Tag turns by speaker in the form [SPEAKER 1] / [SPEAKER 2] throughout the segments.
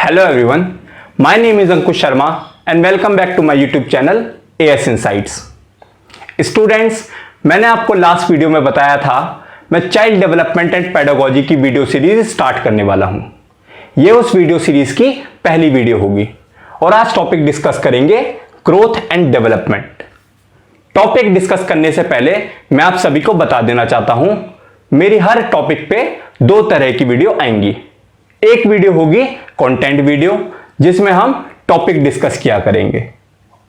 [SPEAKER 1] Hello everyone, my name is Ankush Sharma and welcome back to my YouTube channel AS Insights. Students, मैंने आपको last video में बताया था मैं child development and pedagogy की video series start करने वाला हूं। ये उस वीडियो सीरीज की पहली वीडियो होगी और आज टॉपिक डिस्कस करेंगे growth and development. Topic discuss करने से पहले मैं आप सभी को बता देना चाहता हूं, मेरी हर टॉपिक पे दो तरह की वीडियो आएंगी। एक वीडियो होगी कंटेंट वीडियो जिसमें हम टॉपिक डिस्कस किया करेंगे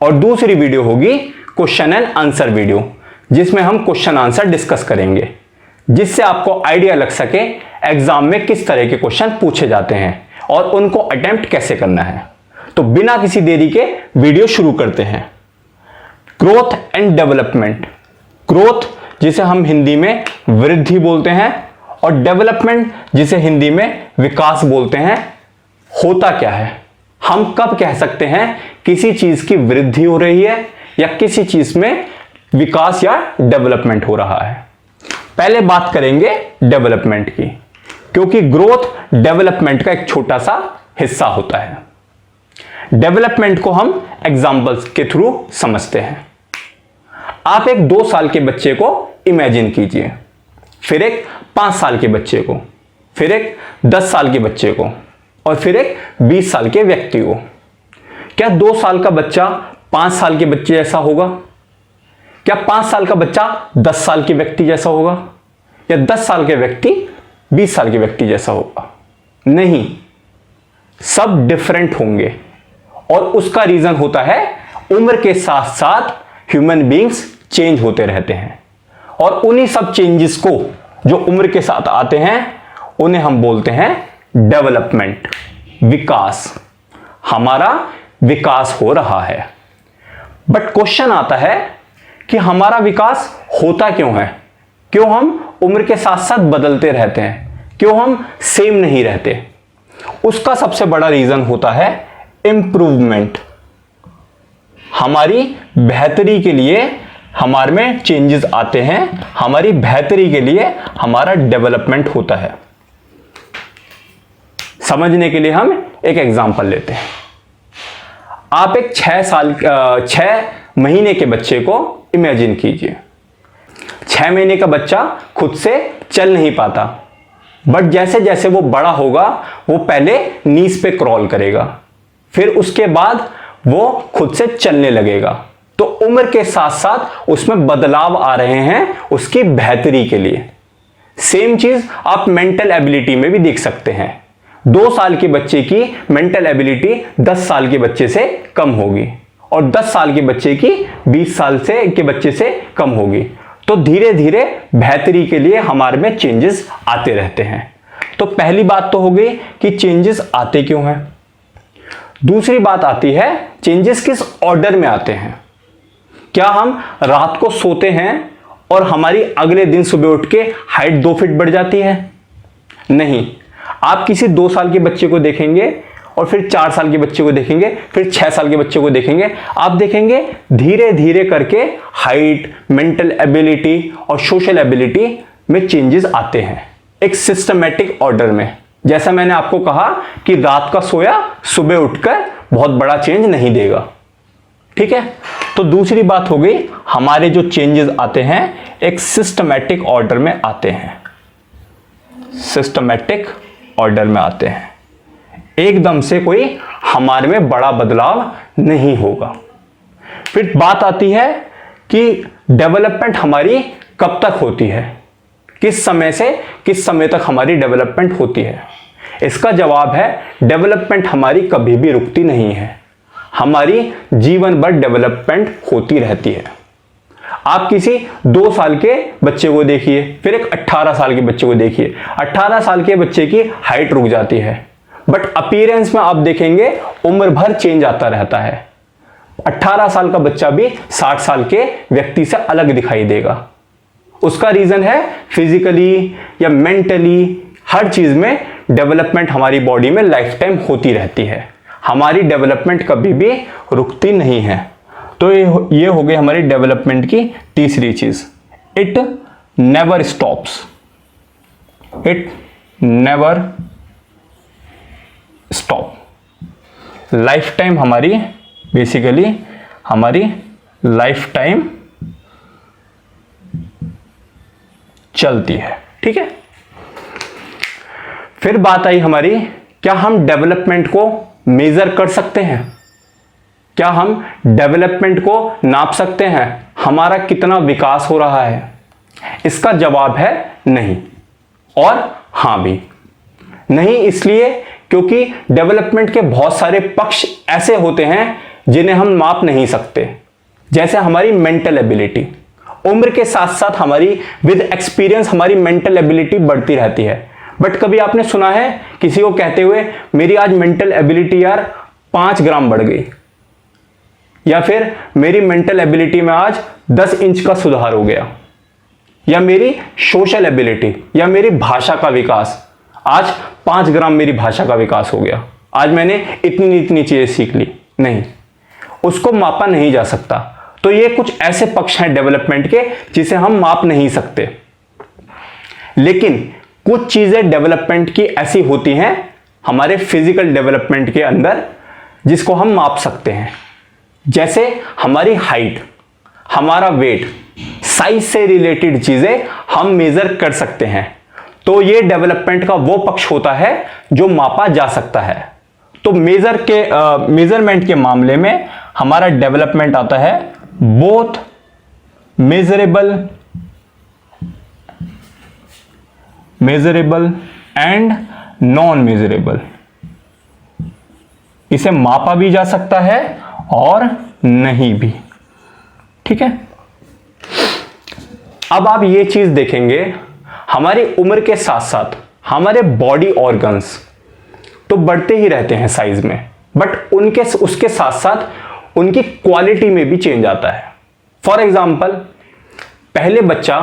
[SPEAKER 1] और दूसरी वीडियो होगी क्वेश्चन एंड आंसर वीडियो जिसमें हम क्वेश्चन आंसर डिस्कस करेंगे, जिससे आपको आइडिया लग सके एग्जाम में किस तरह के क्वेश्चन पूछे जाते हैं और उनको अटेम्प्ट कैसे करना है। तो बिना किसी देरी के वीडियो शुरू करते हैं। Growth and development. ग्रोथ जिसे हम हिंदी में वृद्धि बोलते हैं और डेवलपमेंट जिसे हिंदी में विकास बोलते हैं, होता क्या है? हम कब कह सकते हैं किसी चीज की वृद्धि हो रही है या किसी चीज में विकास या डेवलपमेंट हो रहा है? पहले बात करेंगे डेवलपमेंट की, क्योंकि ग्रोथ डेवलपमेंट का एक छोटा सा हिस्सा होता है। डेवलपमेंट को हम एग्जांपल्स के थ्रू समझते हैं। आप एक 2 साल के बच्चे को इमेजिन कीजिए, फिर एक 5 साल के बच्चे को, फिर एक 10 साल के बच्चे को और फिर एक 20 साल के व्यक्ति को। क्या 2 साल का बच्चा 5 साल के बच्चे जैसा होगा? क्या 5 साल का बच्चा 10 साल के व्यक्ति जैसा होगा? या 10 साल के व्यक्ति 20 साल के व्यक्ति जैसा होगा? नहीं, सब डिफरेंट होंगे और उसका रीजन होता है उम्र के साथ साथ ह्यूमन बीइंग्स चेंज होते रहते हैं और उन्हीं सब चेंजेस को जो उम्र के साथ आते हैं उन्हें हम बोलते हैं डेवलपमेंट, विकास। हमारा विकास हो रहा है। बट क्वेश्चन आता है कि हमारा विकास होता क्यों है? क्यों हम उम्र के साथ साथ बदलते रहते हैं? क्यों हम सेम नहीं रहते? उसका सबसे बड़ा रीजन होता है इंप्रूवमेंट। हमारी बेहतरी के लिए हमारे में चेंजेस आते हैं, हमारी बेहतरी के लिए हमारा डेवलपमेंट होता है। समझने के लिए हम एक एग्जांपल लेते हैं। आप एक 6 महीने के बच्चे को इमेजिन कीजिए। 6 महीने का बच्चा खुद से चल नहीं पाता, बट जैसे जैसे वो बड़ा होगा वो पहले नीज पे क्रॉल करेगा, फिर उसके बाद वो खुद से चलने लगेगा। तो उम्र के साथ साथ उसमें बदलाव आ रहे हैं उसकी बेहतरी के लिए। सेम चीज आप मेंटल एबिलिटी में भी देख सकते हैं। 2 साल के बच्चे की मेंटल एबिलिटी 10 साल के बच्चे से कम होगी और 10 साल के बच्चे की 20 साल के बच्चे से कम होगी। तो धीरे धीरे बेहतरी के लिए हमारे में चेंजेस आते रहते हैं। तो पहली बात तो हो गई कि चेंजेस आते क्यों हैं। दूसरी बात आती है चेंजेस किस ऑर्डर में आते हैं। क्या हम रात को सोते हैं और हमारी अगले दिन सुबह उठ के हाइट 2 फीट बढ़ जाती है? नहीं। आप किसी 2 साल के बच्चे को देखेंगे और फिर 4 साल के बच्चे को देखेंगे, फिर 6 साल के बच्चे को देखेंगे, आप देखेंगे धीरे धीरे करके हाइट, मेंटल एबिलिटी और सोशल एबिलिटी में चेंजेस आते हैं एक सिस्टमैटिक ऑर्डर में। जैसा मैंने आपको कहा कि रात का सोया सुबह उठकर बहुत बड़ा चेंज नहीं देगा। ठीक है, तो दूसरी बात हो गई हमारे जो चेंजेस आते हैं एक सिस्टमैटिक ऑर्डर में आते हैं। सिस्टमैटिक ऑर्डर में आते हैं, एकदम से कोई हमारे में बड़ा बदलाव नहीं होगा। फिर बात आती है कि डेवलपमेंट हमारी कब तक होती है, किस समय से किस समय तक हमारी डेवलपमेंट होती है। इसका जवाब है डेवलपमेंट हमारी कभी भी रुकती नहीं है, हमारी जीवन भर डेवलपमेंट होती रहती है। आप किसी 2 साल के बच्चे को देखिए, फिर एक 18 साल के बच्चे को देखिए। 18 साल के बच्चे की हाइट रुक जाती है, बट अपीयरेंस में आप देखेंगे उम्र भर चेंज आता रहता है। 18 साल का बच्चा भी 60 साल के व्यक्ति से अलग दिखाई देगा। उसका रीजन है फिजिकली या मेंटली हर चीज में डेवलपमेंट हमारी बॉडी में लाइफ टाइम होती रहती है। हमारी डेवलपमेंट कभी भी रुकती नहीं है। तो ये हो गई हमारी डेवलपमेंट की तीसरी चीज, it never stops. It never stop. Life time हमारी बेसिकली हमारी लाइफ टाइम चलती है। ठीक है, फिर बात आई हमारी, क्या हम डेवलपमेंट को मेजर कर सकते हैं? क्या हम डेवलपमेंट को नाप सकते हैं? हमारा कितना विकास हो रहा है? इसका जवाब है नहीं और हां भी। नहीं इसलिए क्योंकि डेवलपमेंट के बहुत सारे पक्ष ऐसे होते हैं जिन्हें हम माप नहीं सकते, जैसे हमारी मेंटल एबिलिटी। उम्र के साथ साथ हमारी विद एक्सपीरियंस हमारी मेंटल एबिलिटी बढ़ती रहती है। बट कभी आपने सुना है किसी को कहते हुए मेरी आज मेंटल एबिलिटी यार 5 ग्राम बढ़ गई, या फिर मेरी मेंटल एबिलिटी में आज 10 इंच का सुधार हो गया, या मेरी सोशल एबिलिटी या मेरी भाषा का विकास, आज 5 ग्राम मेरी भाषा का विकास हो गया, आज मैंने इतनी इतनी चीजें सीख ली? नहीं, उसको मापा नहीं जा सकता। तो ये कुछ ऐसे पक्ष हैं डेवलपमेंट के जिसे हम माप नहीं सकते। लेकिन कुछ चीजें डेवलपमेंट की ऐसी होती हैं हमारे फिजिकल डेवलपमेंट के अंदर जिसको हम माप सकते हैं, जैसे हमारी हाइट, हमारा वेट, साइज से रिलेटेड चीजें हम मेजर कर सकते हैं। तो ये डेवलपमेंट का वो पक्ष होता है जो मापा जा सकता है। तो मेजरमेंट के मामले में हमारा डेवलपमेंट आता है both measurable and non measurable. इसे मापा भी जा सकता है और नहीं भी। ठीक है, अब आप ये चीज देखेंगे, हमारी उम्र के साथ साथ हमारे बॉडी ऑर्गन्स तो बढ़ते ही रहते हैं साइज में, बट उसके साथ साथ उनकी क्वालिटी में भी चेंज आता है। फॉर एग्जाम्पल, पहले बच्चा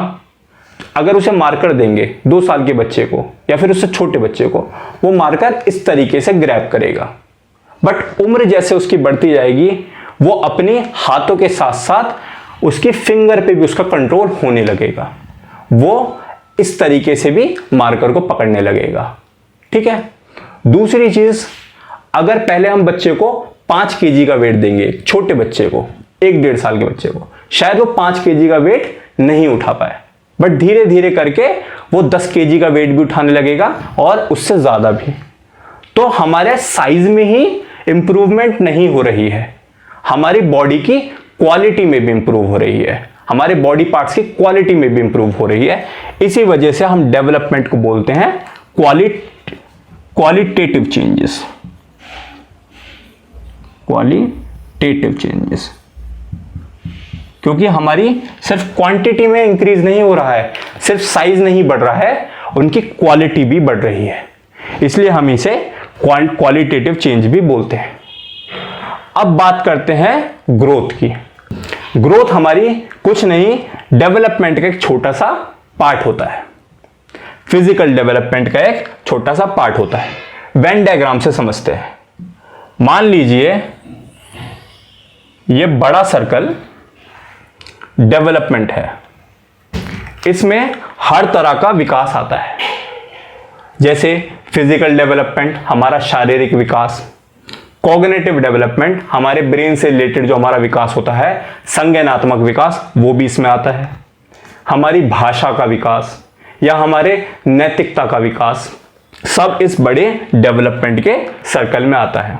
[SPEAKER 1] अगर उसे मार्कर देंगे 2 साल के बच्चे को या फिर उससे छोटे बच्चे को, वो मार्कर इस तरीके से ग्रैब करेगा। बट उम्र जैसे उसकी बढ़ती जाएगी, वो अपने हाथों के साथ साथ उसकी फिंगर पे भी उसका कंट्रोल होने लगेगा, वो इस तरीके से भी मार्कर को पकड़ने लगेगा। ठीक है, दूसरी चीज, अगर पहले हम बच्चे को 5 केजी का वेट देंगे, छोटे बच्चे को, 1-1.5 साल के बच्चे को, शायद वो 5 केजी का वेट नहीं उठा पाए, बट धीरे धीरे करके वो 10 केजी का वेट भी उठाने लगेगा और उससे ज्यादा भी। तो हमारे साइज में ही इंप्रूवमेंट नहीं हो रही है, हमारी बॉडी की क्वालिटी में भी इंप्रूव हो रही है, हमारे बॉडी पार्ट्स की क्वालिटी में भी इंप्रूव हो रही है। इसी वजह से हम डेवलपमेंट को बोलते हैं क्वालिटेटिव चेंजेस। क्वालिटेटिव चेंजेस, क्योंकि हमारी सिर्फ क्वांटिटी में इंक्रीज नहीं हो रहा है, सिर्फ साइज नहीं बढ़ रहा है, उनकी क्वालिटी भी बढ़ रही है, इसलिए हम इसे क्वालिटेटिव चेंज भी बोलते हैं। अब बात करते हैं ग्रोथ की। ग्रोथ हमारी कुछ नहीं, डेवलपमेंट का एक छोटा सा पार्ट होता है, फिजिकल डेवलपमेंट का एक छोटा सा पार्ट होता है। वेन डायग्राम से समझते हैं। मान लीजिए ये बड़ा सर्कल डेवलपमेंट है, इसमें हर तरह का विकास आता है, जैसे फिजिकल डेवलपमेंट हमारा शारीरिक विकास, कॉग्निटिव डेवलपमेंट हमारे ब्रेन से रिलेटेड जो हमारा विकास होता है, संज्ञानात्मक विकास, वो भी इसमें आता है, हमारी भाषा का विकास या हमारे नैतिकता का विकास, सब इस बड़े डेवलपमेंट के सर्कल में आता है।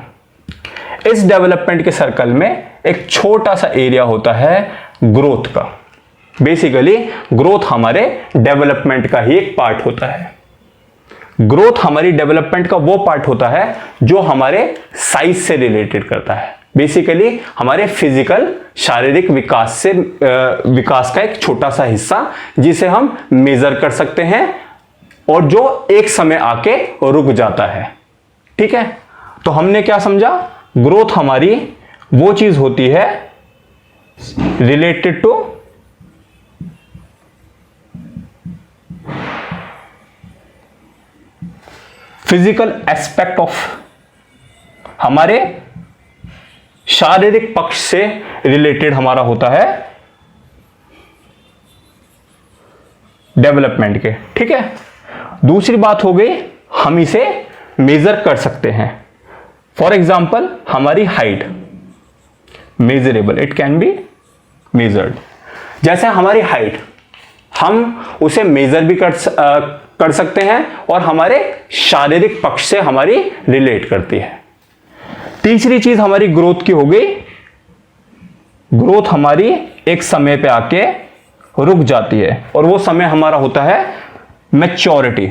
[SPEAKER 1] इस डेवलपमेंट के सर्कल में एक छोटा सा एरिया होता है ग्रोथ का। बेसिकली ग्रोथ हमारे डेवलपमेंट का ही एक पार्ट होता है। ग्रोथ हमारी डेवलपमेंट का वो पार्ट होता है जो हमारे साइज से रिलेटेड करता है, बेसिकली हमारे फिजिकल शारीरिक विकास का एक छोटा सा हिस्सा जिसे हम मेजर कर सकते हैं और जो एक समय आके रुक जाता है। ठीक है, तो हमने क्या समझा, ग्रोथ हमारी वो चीज होती है related to physical aspect of, हमारे शारीरिक पक्ष से रिलेटेड हमारा होता है डेवलपमेंट के। ठीक है, दूसरी बात हो गई हम इसे मेजर कर सकते हैं। फॉर एग्जाम्पल हमारी height measurable, it can be measured. जैसे हमारी हाइट हम उसे मेजर भी कर सकते हैं और हमारे शारीरिक पक्ष से हमारी रिलेट करती है। तीसरी चीज हमारी ग्रोथ की हो गई। ग्रोथ हमारी एक समय पे आके रुक जाती है और वो समय हमारा होता है मैच्योरिटी।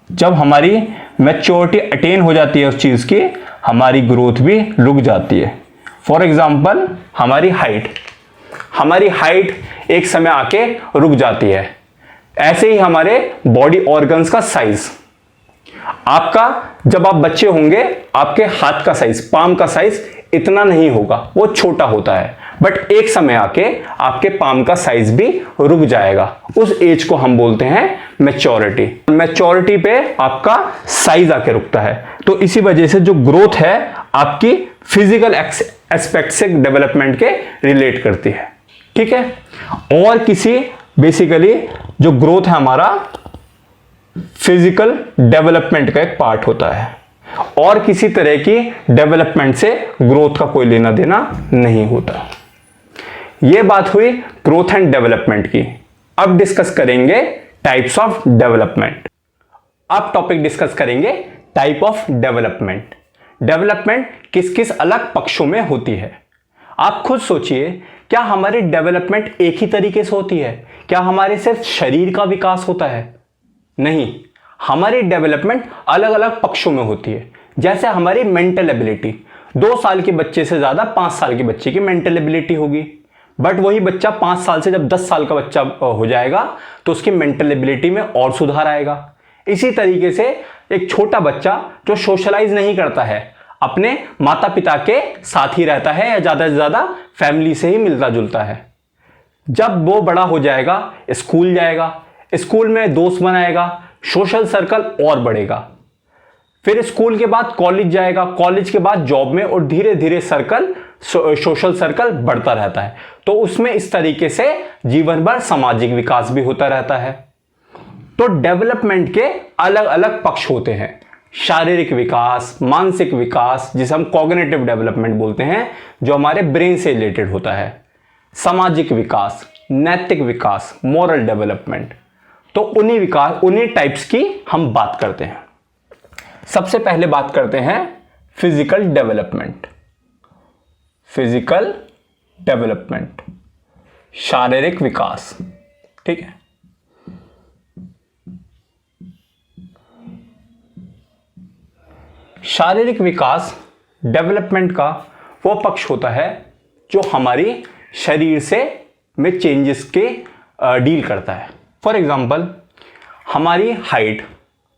[SPEAKER 1] जब हमारी मैच्योरिटी अटेन हो जाती है उस चीज की, हमारी ग्रोथ भी रुक जाती है। फॉर एग्जाम्पल हमारी हाइट एक समय आके रुक जाती है। ऐसे ही हमारे बॉडी ऑर्गन्स का साइज, आपका जब आप बच्चे होंगे आपके हाथ का साइज, पाम का साइज इतना नहीं होगा, वो छोटा होता है, बट एक समय आके आपके पाम का साइज भी रुक जाएगा। उस एज को हम बोलते हैं मैच्योरिटी। मैच्योरिटी पे आपका साइज आके रुकता है। तो इसी वजह से जो ग्रोथ है आपकी फिजिकल एस्पेक्ट से डेवलपमेंट के रिलेट करती है, ठीक है। और किसी बेसिकली जो ग्रोथ है हमारा फिजिकल डेवलपमेंट का एक पार्ट होता है और किसी तरह की डेवलपमेंट से ग्रोथ का कोई लेना देना नहीं होता। यह बात हुई ग्रोथ एंड डेवलपमेंट की। अब डिस्कस करेंगे टाइप्स ऑफ डेवलपमेंट। अब टॉपिक डिस्कस करेंगे टाइप ऑफ डेवलपमेंट। डेवलपमेंट किस किस अलग पक्षों में होती है। आप खुद सोचिए, क्या हमारी डेवलपमेंट एक ही तरीके से होती है? क्या हमारे सिर्फ शरीर का विकास होता है? नहीं, हमारी डेवलपमेंट अलग अलग पक्षों में होती है। जैसे हमारी मेंटल एबिलिटी, 2 साल के बच्चे से ज्यादा 5 साल के बच्चे की मेंटल एबिलिटी होगी, बट वही बच्चा 5 साल से जब 10 साल का बच्चा हो जाएगा तो उसकी मेंटल एबिलिटी में और सुधार आएगा। इसी तरीके से एक छोटा बच्चा जो सोशलाइज नहीं करता है, अपने माता पिता के साथ ही रहता है या ज्यादा से ज्यादा फैमिली से ही मिलता जुलता है, जब वो बड़ा हो जाएगा स्कूल जाएगा, स्कूल में दोस्त बनाएगा, सोशल सर्कल और बढ़ेगा, फिर स्कूल के बाद कॉलेज जाएगा, कॉलेज के बाद जॉब में, और धीरे धीरे सर्कल सोशल सर्कल बढ़ता रहता है। तो उसमें इस तरीके से जीवन भर सामाजिक विकास भी होता रहता है। तो डेवलपमेंट के अलग अलग पक्ष होते हैं। शारीरिक विकास, मानसिक विकास जिसे हम कॉग्निटिव डेवलपमेंट बोलते हैं, जो हमारे ब्रेन से रिलेटेड होता है, सामाजिक विकास, नैतिक विकास, मोरल डेवलपमेंट। तो उन्हीं टाइप्स की हम बात करते हैं। सबसे पहले बात करते हैं फिजिकल डेवलपमेंट। फिजिकल डेवलपमेंट, शारीरिक विकास, ठीक है। शारीरिक विकास डेवलपमेंट का वो पक्ष होता है जो हमारी शरीर से में चेंजेस के डील करता है। फॉर एग्जाम्पल हमारी हाइट,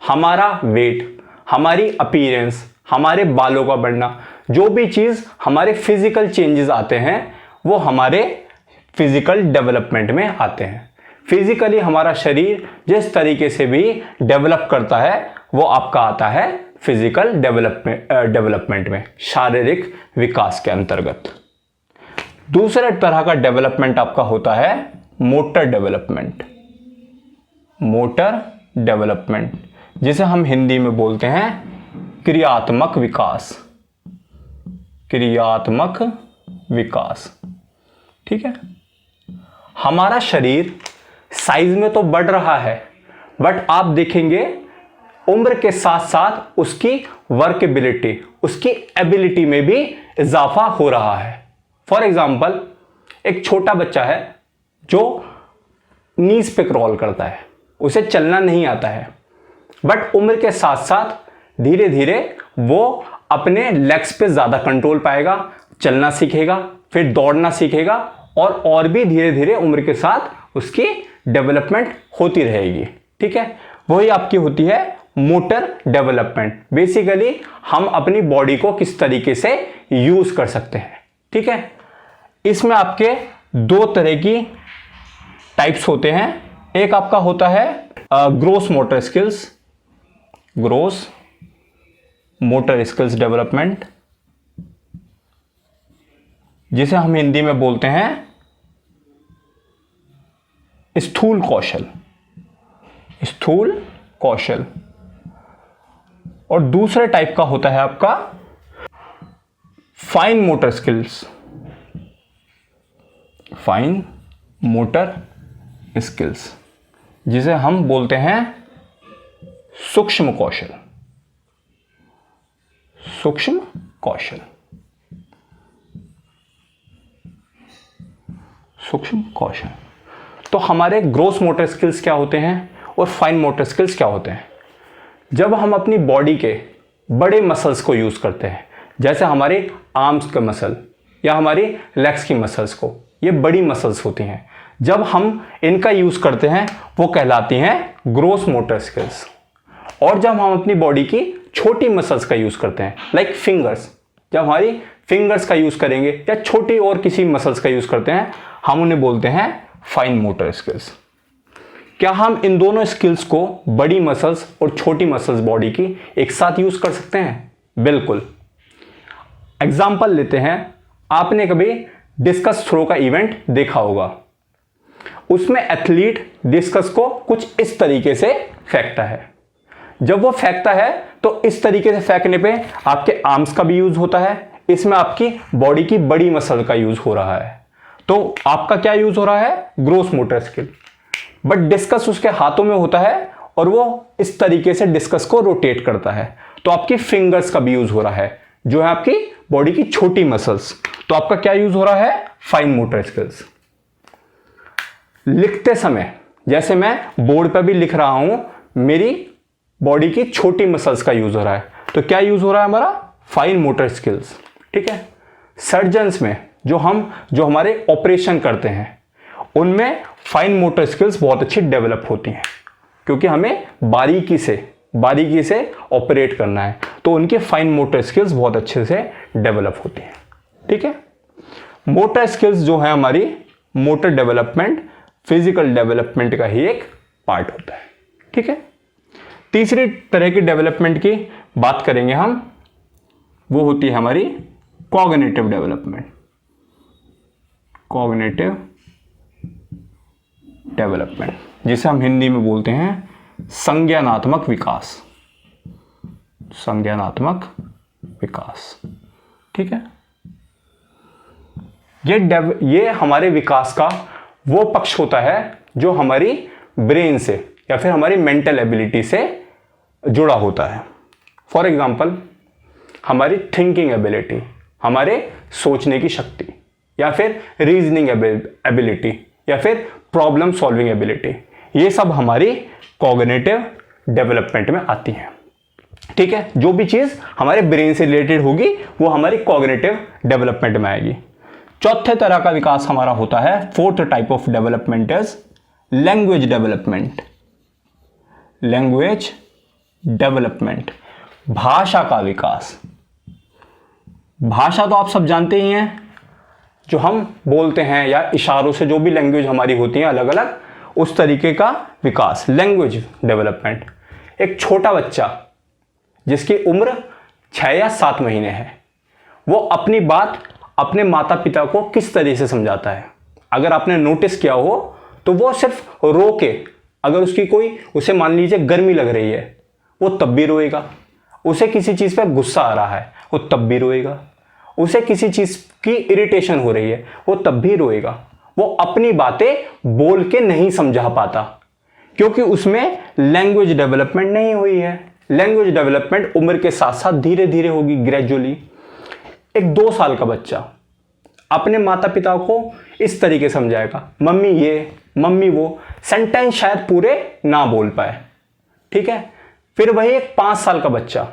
[SPEAKER 1] हमारा वेट, हमारी अपीयरेंस, हमारे बालों का बढ़ना, जो भी चीज़ हमारे फिजिकल चेंजेस आते हैं वो हमारे फिजिकल डेवलपमेंट में आते हैं। फिजिकली हमारा शरीर जिस तरीके से भी डेवलप करता है वो आपका आता है फिजिकल डेवलपमेंट में, शारीरिक विकास के अंतर्गत। दूसरा तरह का डेवलपमेंट आपका होता है मोटर डेवलपमेंट। मोटर डेवलपमेंट जिसे हम हिंदी में बोलते हैं क्रियात्मक विकास। क्रियात्मक विकास, ठीक है। हमारा शरीर साइज में तो बढ़ रहा है, बट आप देखेंगे उम्र के साथ साथ उसकी वर्केबिलिटी, उसकी एबिलिटी में भी इजाफा हो रहा है। फॉर एग्जाम्पल एक छोटा बच्चा है जो नीज पे क्रॉल करता है, उसे चलना नहीं आता है, बट उम्र के साथ साथ धीरे धीरे वो अपने लेग्स पे ज़्यादा कंट्रोल पाएगा, चलना सीखेगा, फिर दौड़ना सीखेगा, और भी धीरे धीरे उम्र के साथ उसकी डेवलपमेंट होती रहेगी, ठीक है। वही आपकी होती है मोटर डेवलपमेंट। बेसिकली हम अपनी बॉडी को किस तरीके से यूज़ कर सकते हैं, ठीक है। इसमें आपके 2 तरह की टाइप्स होते हैं। एक आपका होता है gross motor skills, gross motor skills development, जिसे हम हिंदी में बोलते हैं स्थूल कौशल। स्थूल कौशल। और दूसरे टाइप का होता है आपका fine motor skills, fine motor skills, जिसे हम बोलते हैं सूक्ष्म कौशल, सूक्ष्म कौशल, सूक्ष्म कौशल। तो हमारे ग्रोस मोटर स्किल्स क्या होते हैं और फाइन मोटर स्किल्स क्या होते हैं? जब हम अपनी बॉडी के बड़े मसल्स को यूज करते हैं, जैसे हमारे आर्म्स के मसल या हमारी लेग्स की मसल्स को, ये बड़ी मसल्स होती हैं, जब हम इनका यूज करते हैं वो कहलाती हैं ग्रोस मोटर स्किल्स। और जब हम अपनी बॉडी की छोटी मसल्स का यूज करते हैं, लाइक फिंगर्स, जब हमारी फिंगर्स का यूज करेंगे या छोटी और किसी मसल्स का यूज करते हैं, हम उन्हें बोलते हैं फाइन मोटर स्किल्स। क्या हम इन दोनों स्किल्स को, बड़ी मसल्स और छोटी मसल्स बॉडी की, एक साथ यूज कर सकते हैं? बिल्कुल। एग्जाम्पल लेते हैं, आपने कभी डिस्कस थ्रो का इवेंट देखा होगा। उसमें एथलीट डिस्कस को कुछ इस तरीके से फेंकता है। जब वो फेंकता है तो इस तरीके से फेंकने पे आपके आर्म्स का भी यूज होता है, इसमें आपकी बॉडी की बड़ी मसल का यूज हो रहा है। तो आपका क्या यूज हो रहा है? Gross motor skill. But discuss उसके हाथों में होता है और वो इस तरीके से डिस्कस को रोटेट करता है, तो आपकी फिंगर्स का भी यूज हो रहा है, जो है आपकी बॉडी की छोटी मसल्स। तो आपका क्या यूज हो रहा है? Fine motor skills. लिखते समय, जैसे मैं बोर्ड पर भी लिख रहा हूं, मेरी बॉडी की छोटी मसल्स का यूज हो रहा है, तो क्या यूज हो रहा है? हमारा फाइन मोटर स्किल्स। ठीक है। सर्जन्स में जो हमारे ऑपरेशन करते हैं, उनमें फाइन मोटर स्किल्स बहुत अच्छी डेवलप होती हैं, क्योंकि हमें बारीकी से ऑपरेट करना है, तो उनके फाइन मोटर स्किल्स बहुत अच्छे से डेवलप होती हैं। ठीक है। मोटर स्किल्स जो है हमारी मोटर डेवलपमेंट, फिजिकल डेवलपमेंट का ही एक पार्ट होता है। ठीक है। तीसरी तरह की डेवलपमेंट की बात करेंगे हम, वो होती है हमारी कॉग्निटिव डेवलपमेंट। कॉग्निटिव डेवलपमेंट, जिसे हम हिंदी में बोलते हैं संज्ञानात्मक विकास। संज्ञानात्मक विकास। ठीक है। ये हमारे विकास का वो पक्ष होता है जो हमारी ब्रेन से या फिर हमारी मेंटल एबिलिटी से जुड़ा होता है। फॉर एग्जाम्पल, हमारी थिंकिंग एबिलिटी, हमारे सोचने की शक्ति, या फिर रीजनिंग एबिलिटी, या फिर प्रॉब्लम सॉल्विंग एबिलिटी, ये सब हमारी कॉग्निटिव डेवलपमेंट में आती हैं। ठीक है। जो भी चीज हमारे ब्रेन से रिलेटेड होगी वो हमारी कॉग्निटिव डेवलपमेंट में आएगी। चौथे तरह का विकास हमारा होता है, fourth type of development is language development. Language development, भाषा का विकास। भाषा तो आप सब जानते ही हैं, जो हम बोलते हैं या इशारों से जो भी लैंग्वेज हमारी होती है अलग अलग, उस तरीके का विकास, लैंग्वेज डेवलपमेंट। एक छोटा बच्चा जिसकी उम्र 6 या 7 महीने है, वो अपनी बात अपने माता पिता को किस तरीके से समझाता है। अगर आपने नोटिस किया हो तो वो सिर्फ रो के, अगर उसे मान लीजिए गर्मी लग रही है, वो तब भी रोएगा। उसे किसी चीज पर गुस्सा आ रहा है, वो तब भी रोएगा। उसे किसी चीज की इरिटेशन हो रही है, वो तब भी रोएगा। वो अपनी बातें बोल के नहीं समझा पाता, क्योंकि उसमें लैंग्वेज डेवलपमेंट नहीं हुई है। लैंग्वेज डेवलपमेंट उम्र के साथ साथ धीरे धीरे होगी, ग्रेजुअली। एक 2 साल का बच्चा अपने माता पिता को इस तरीके समझाएगा, मम्मी ये, मम्मी वो, सेंटेंस शायद पूरे ना बोल पाए। ठीक है। फिर वही एक 5 साल का बच्चा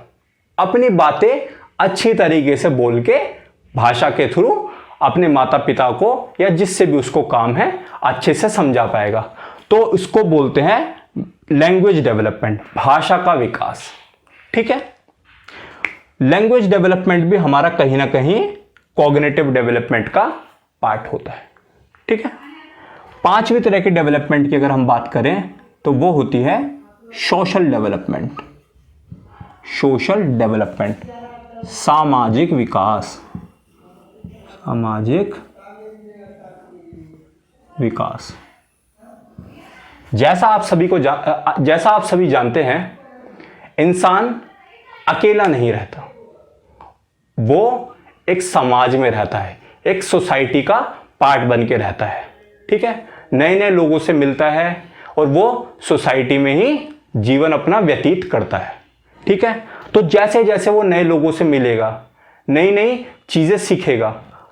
[SPEAKER 1] अपनी बातें अच्छी तरीके से बोल के, भाषा के थ्रू अपने माता पिता को या जिससे भी उसको काम है अच्छे से समझा पाएगा। तो इसको बोलते हैं लैंग्वेज डेवलपमेंट, भाषा का विकास। ठीक है। लैंग्वेज डेवलपमेंट भी हमारा कहीं ना कहीं कॉग्निटिव डेवलपमेंट का पार्ट होता है। ठीक है। 5वीं तरह की डेवलपमेंट की अगर हम बात करें तो वो होती है सोशल डेवलपमेंट। सोशल डेवलपमेंट, सामाजिक विकास। सामाजिक विकास, जैसा आप सभी जानते हैं, इंसान अकेला नहीं रहता, वो एक समाज में रहता है, एक सोसाइटी का पार्ट बन के रहता है। ठीक है, नए नए लोगों से मिलता है और वो सोसाइटी में ही जीवन अपना व्यतीत करता है। ठीक है, तो जैसे जैसे वो नए लोगों से मिलेगा, नई नई चीज़ें सीखेगा,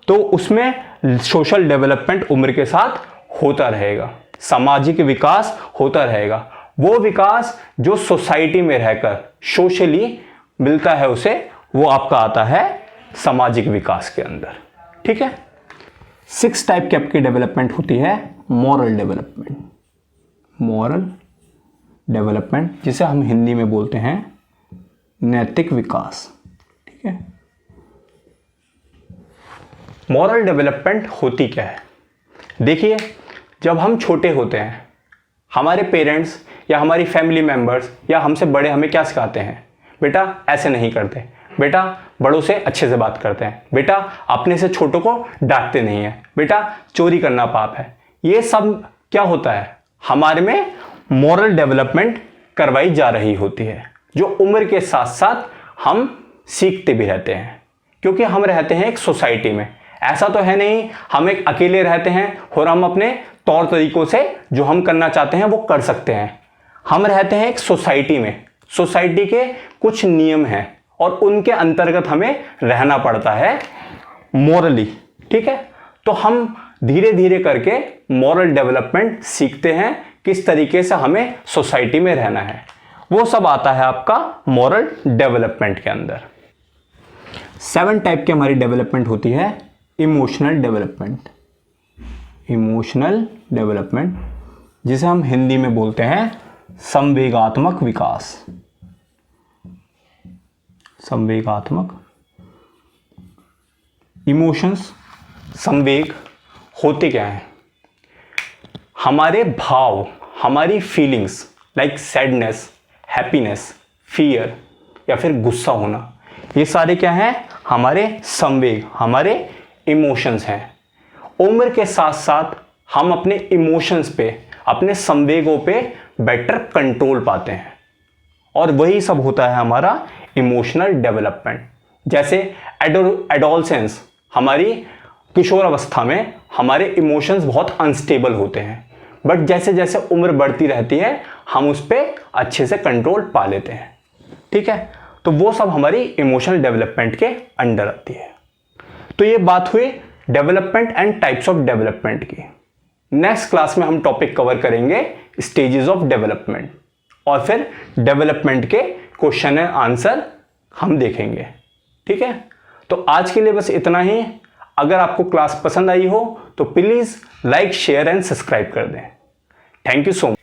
[SPEAKER 1] तो उसमें सोशल डेवलपमेंट उम्र के साथ होता रहेगा, सामाजिक विकास होता रहेगा। वो विकास जो सोसाइटी में रहकर सोशली मिलता है उसे, वो आपका आता है सामाजिक विकास के अंदर। ठीक है, 6 टाइप की आपकी डेवलपमेंट होती है। मॉरल डेवलपमेंट, मॉरल डेवलपमेंट जिसे हम हिंदी में बोलते हैं नैतिक विकास। ठीक है, मॉरल डेवलपमेंट होती क्या है? देखिए, जब हम छोटे होते हैं, हमारे पेरेंट्स या हमारी फैमिली मेंबर्स या हमसे बड़े हमें क्या सिखाते हैं? बेटा ऐसे नहीं करते, बेटा बड़ों से अच्छे से बात करते हैं, बेटा अपने से छोटों को डांटते नहीं है, बेटा चोरी करना पाप है। ये सब क्या होता है? हमारे में मॉरल डेवलपमेंट करवाई जा रही होती है, जो उम्र के साथ साथ हम सीखते भी रहते हैं, क्योंकि हम रहते हैं एक सोसाइटी में। ऐसा तो है नहीं हम एक अकेले रहते हैं और हम अपने तौर तरीकों से जो हम करना चाहते हैं वो कर सकते हैं। हम रहते हैं एक सोसाइटी में, सोसाइटी के कुछ नियम हैं और उनके अंतर्गत हमें रहना पड़ता है मॉरली। ठीक है, तो हम धीरे धीरे करके मॉरल डेवलपमेंट सीखते हैं, किस तरीके से हमें सोसाइटी में रहना है। वो सब आता है आपका मॉरल डेवलपमेंट के अंदर। 7 टाइप की हमारी डेवलपमेंट होती है। इमोशनल डेवलपमेंट, इमोशनल डेवलपमेंट जिसे हम हिंदी में बोलते हैं संवेगात्मक विकास। संवेगात्मक, इमोशंस, संवेग होते क्या हैं? हमारे भाव, हमारी feelings like sadness, happiness, fear या फिर गुस्सा होना, ये सारे क्या हैं? हमारे संवेग, हमारे इमोशंस हैं। उम्र के साथ साथ हम अपने इमोशंस पे, अपने संवेगों पे बेटर कंट्रोल पाते हैं, और वही सब होता है हमारा इमोशनल डेवलपमेंट। जैसे एडोलसेंस, हमारी किशोर अवस्था में हमारे इमोशंस बहुत अनस्टेबल होते हैं, बट जैसे जैसे उम्र बढ़ती रहती है हम उस पर अच्छे से कंट्रोल पा लेते हैं। ठीक है, तो वो सब हमारी इमोशनल डेवलपमेंट के अंडर आती है। तो ये बात हुई development and types of development की। नेक्स्ट क्लास में हम टॉपिक कवर करेंगे स्टेजेस ऑफ डेवलपमेंट, और फिर डेवलपमेंट के क्वेश्चन एंड आंसर हम देखेंगे। ठीक है, तो आज के लिए बस इतना ही। अगर आपको क्लास पसंद आई हो तो please like, share and subscribe कर दें। Thank you so much.